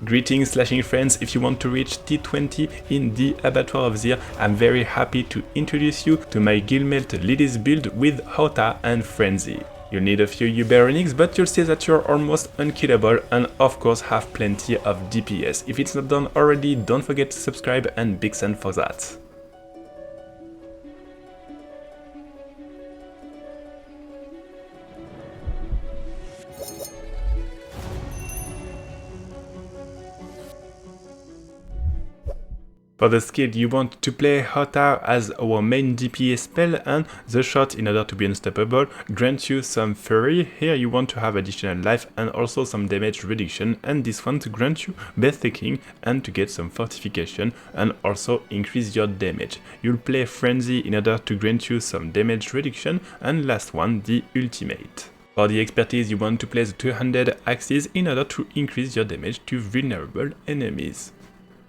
Greetings slashing friends, if you want to reach T20 in the Abattoir of Zir, I'm very happy to introduce you to my Guildmate Lilies build with HOTA and Frenzy. You'll need a few Barbarians, but you'll see that you're almost unkillable and of course have plenty of DPS. If it's not done already, don't forget to subscribe and big send for that. For the skill, you want to play HOTA as our main DPS spell, and the shot, in order to be unstoppable, grants you some fury. Here you want to have additional life and also some damage reduction, and this one to grant you breathtaking and to get some fortification and also increase your damage. You'll play Frenzy in order to grant you some damage reduction, and last one, the ultimate. For the expertise, you want to play the 200 axes in order to increase your damage to vulnerable enemies.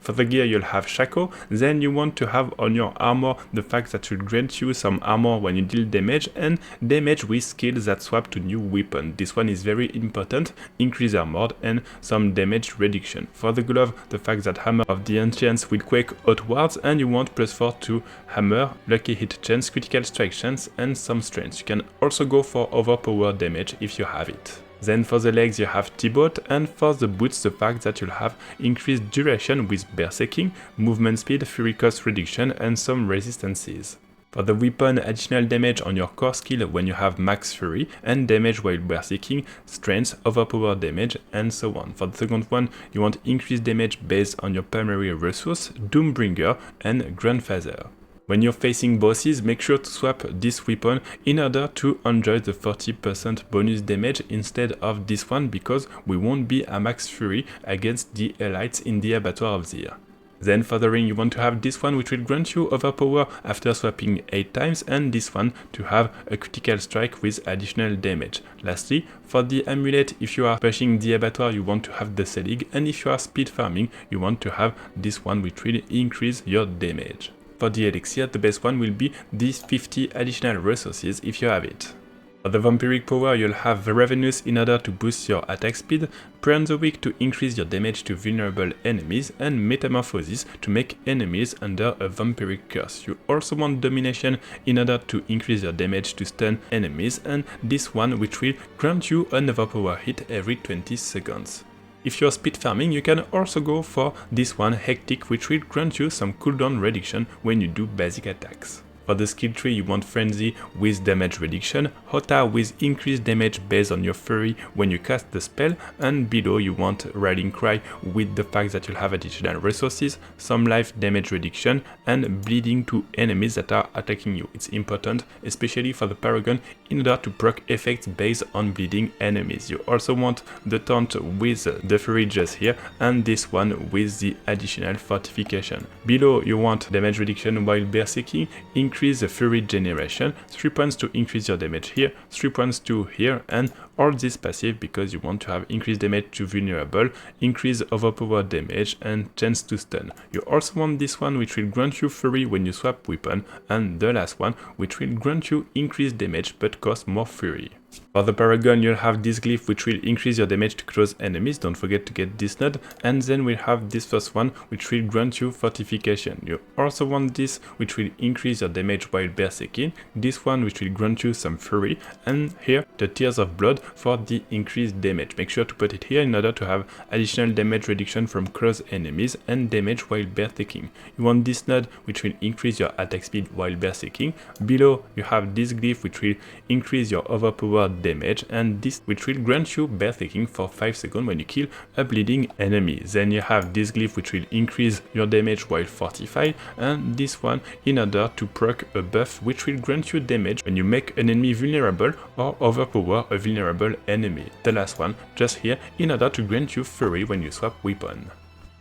For the gear, you'll have Shaco, then you want to have on your armor the fact that will grant you some armor when you deal damage and damage with skills that swap to new weapon. This one is very important, increase armor and some damage reduction. For the glove, the fact that Hammer of the Ancients will quake outwards and you want +4 to Hammer, lucky hit chance, critical strike chance and some strength. You can also go for overpowered damage if you have it. Then for the legs you have T-Bot, and for the boots the fact that you'll have increased duration with berserking, movement speed, fury cost reduction and some resistances. For the weapon, additional damage on your core skill when you have max fury and damage while berserking, strength, overpowered damage and so on. For the second one, you want increased damage based on your primary resource, Doombringer and Grandfather. When you're facing bosses, make sure to swap this weapon in order to enjoy the 40% bonus damage instead of this one, because we won't be a max fury against the elites in the Abattoir of Zir. Then for the ring you want to have this one, which will grant you overpower after swapping 8 times, and this one to have a critical strike with additional damage. Lastly, for the amulet, if you are pushing the abattoir you want to have the Selig, and if you are speed farming you want to have this one, which will increase your damage. For the elixir, the best one will be these 50 additional resources if you have it. For the vampiric power, you'll have the Ravenous in order to boost your attack speed, Prayer on the Weak to increase your damage to vulnerable enemies, and Metamorphosis to make enemies under a vampiric curse. You also want Domination in order to increase your damage to stun enemies, and this one which will grant you an overpower hit every 20 seconds. If you're speed farming, you can also go for this one, Hectic, which will grant you some cooldown reduction when you do basic attacks. For the skill tree, you want Frenzy with damage reduction, HOTA with increased damage based on your fury when you cast the spell, and below you want Rallying Cry with the fact that you'll have additional resources, some life damage reduction, and bleeding to enemies that are attacking you. It's important, especially for the Paragon, in order to proc effects based on bleeding enemies. You also want the taunt with the fury just here, and this one with the additional fortification. Below you want damage reduction while berserking, increase the fury generation, 3 points to increase your damage here, 3 points to here, and all this passive because you want to have increased damage to vulnerable, increase overpowered damage and chance to stun. You also want this one, which will grant you fury when you swap weapon, and the last one which will grant you increased damage but cost more fury. For the Paragon, you'll have this Glyph which will increase your damage to close enemies, don't forget to get this node, and then we'll have this first one which will grant you fortification. You also want this which will increase your damage while berserking, this one which will grant you some fury, and here the Tears of Blood for the increased damage. Make sure to put it here in order to have additional damage reduction from close enemies and damage while berserking. You want this node which will increase your attack speed while berserking. Below you have this Glyph which will increase your overpowered damage, and this which will grant you berserking for 5 seconds when you kill a bleeding enemy. Then you have this Glyph which will increase your damage while fortified, and this one in order to proc a buff which will grant you damage when you make an enemy vulnerable or overpower a vulnerable enemy. The last one just here in order to grant you fury when you swap weapon.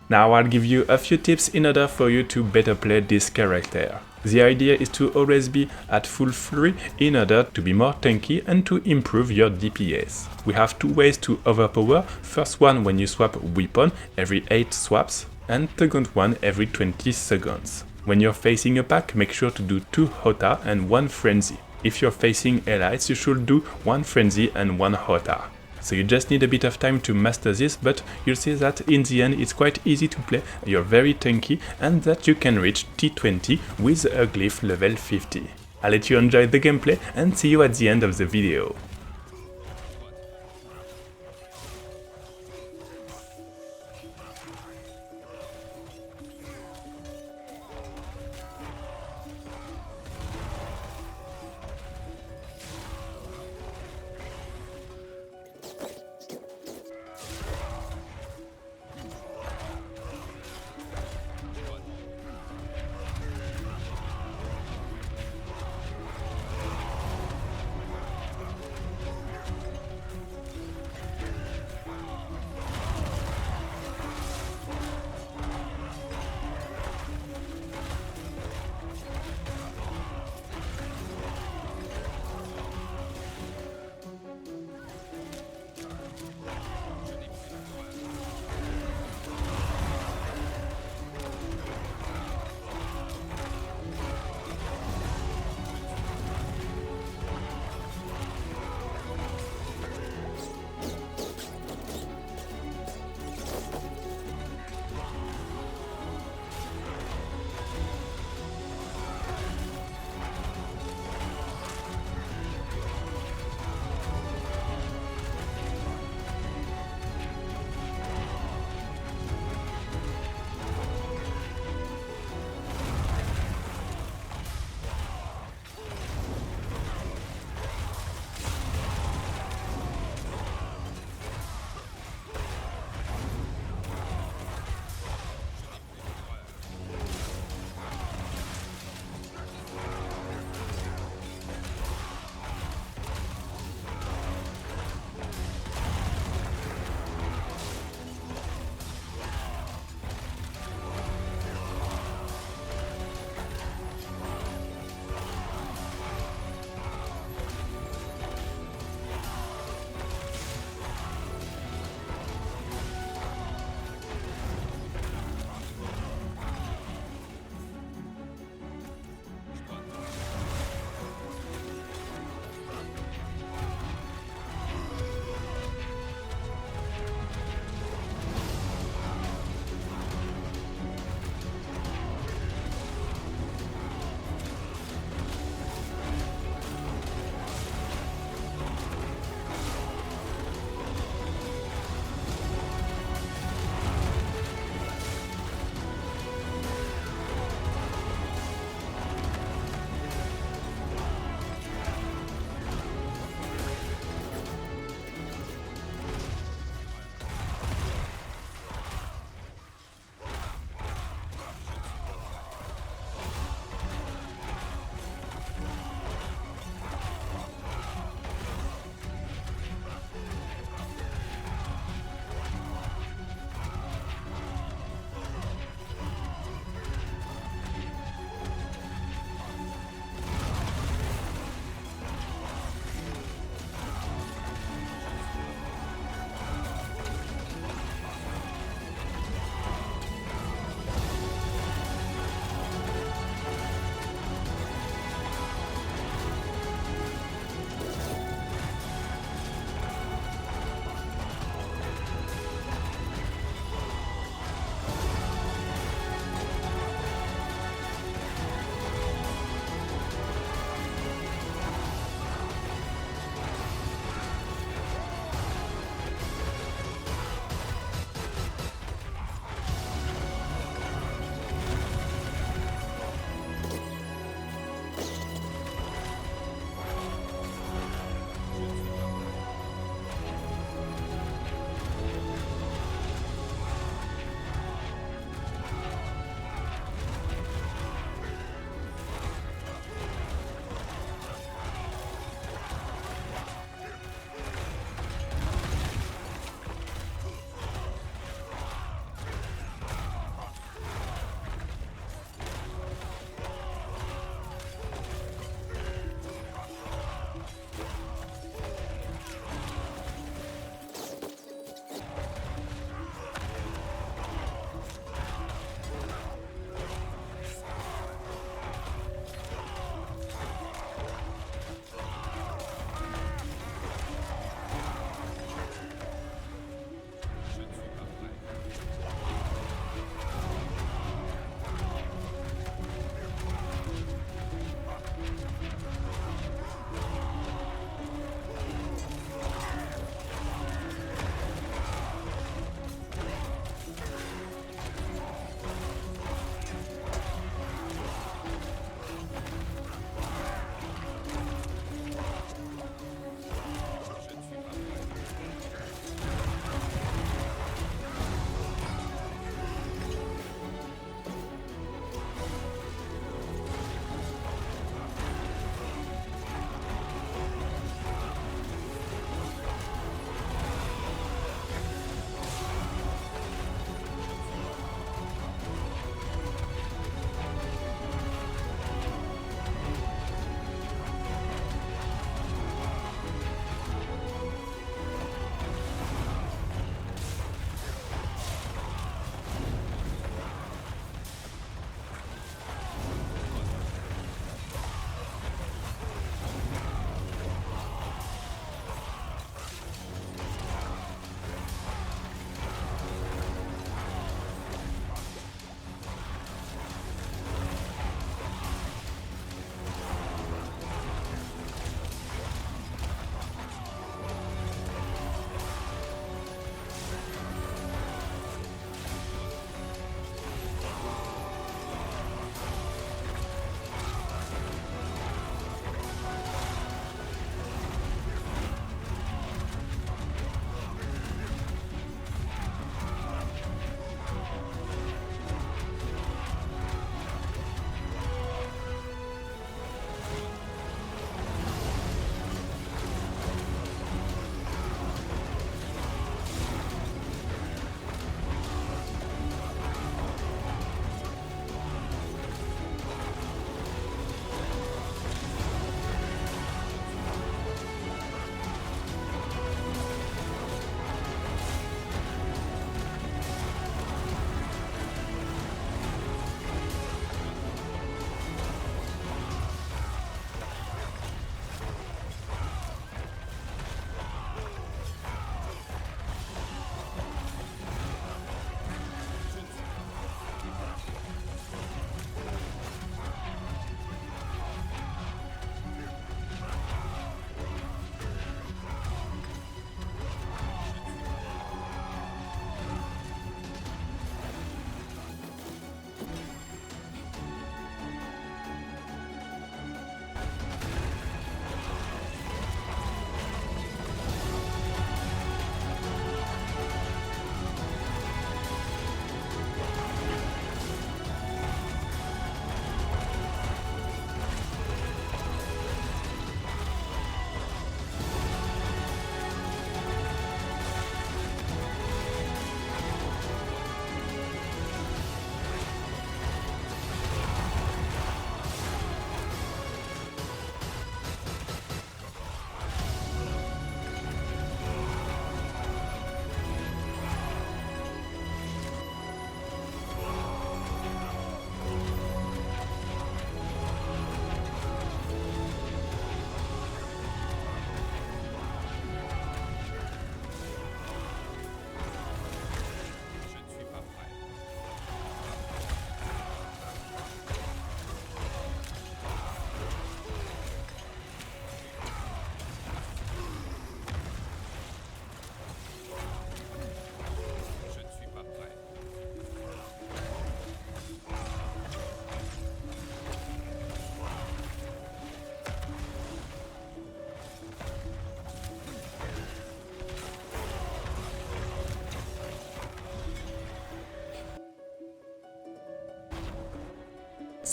Now I'll give you a few tips in order for you to better play this character. The idea is to always be at full fury in order to be more tanky and to improve your DPS. We have 2 ways to overpower. First one when you swap weapon every 8 swaps, and second one every 20 seconds. When you're facing a pack, make sure to do 2 HOTA and 1 Frenzy. If you're facing elites, you should do 1 Frenzy and 1 HOTA. So you just need a bit of time to master this, but you'll see that in the end it's quite easy to play, you're very tanky, and that you can reach T20 with a Glyph level 50. I'll let you enjoy the gameplay and see you at the end of the video.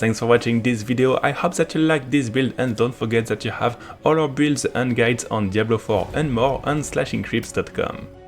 Thanks for watching this video. I hope that you liked this build, and don't forget that you have all our builds and guides on Diablo 4 and more on SlashingCreeps.com.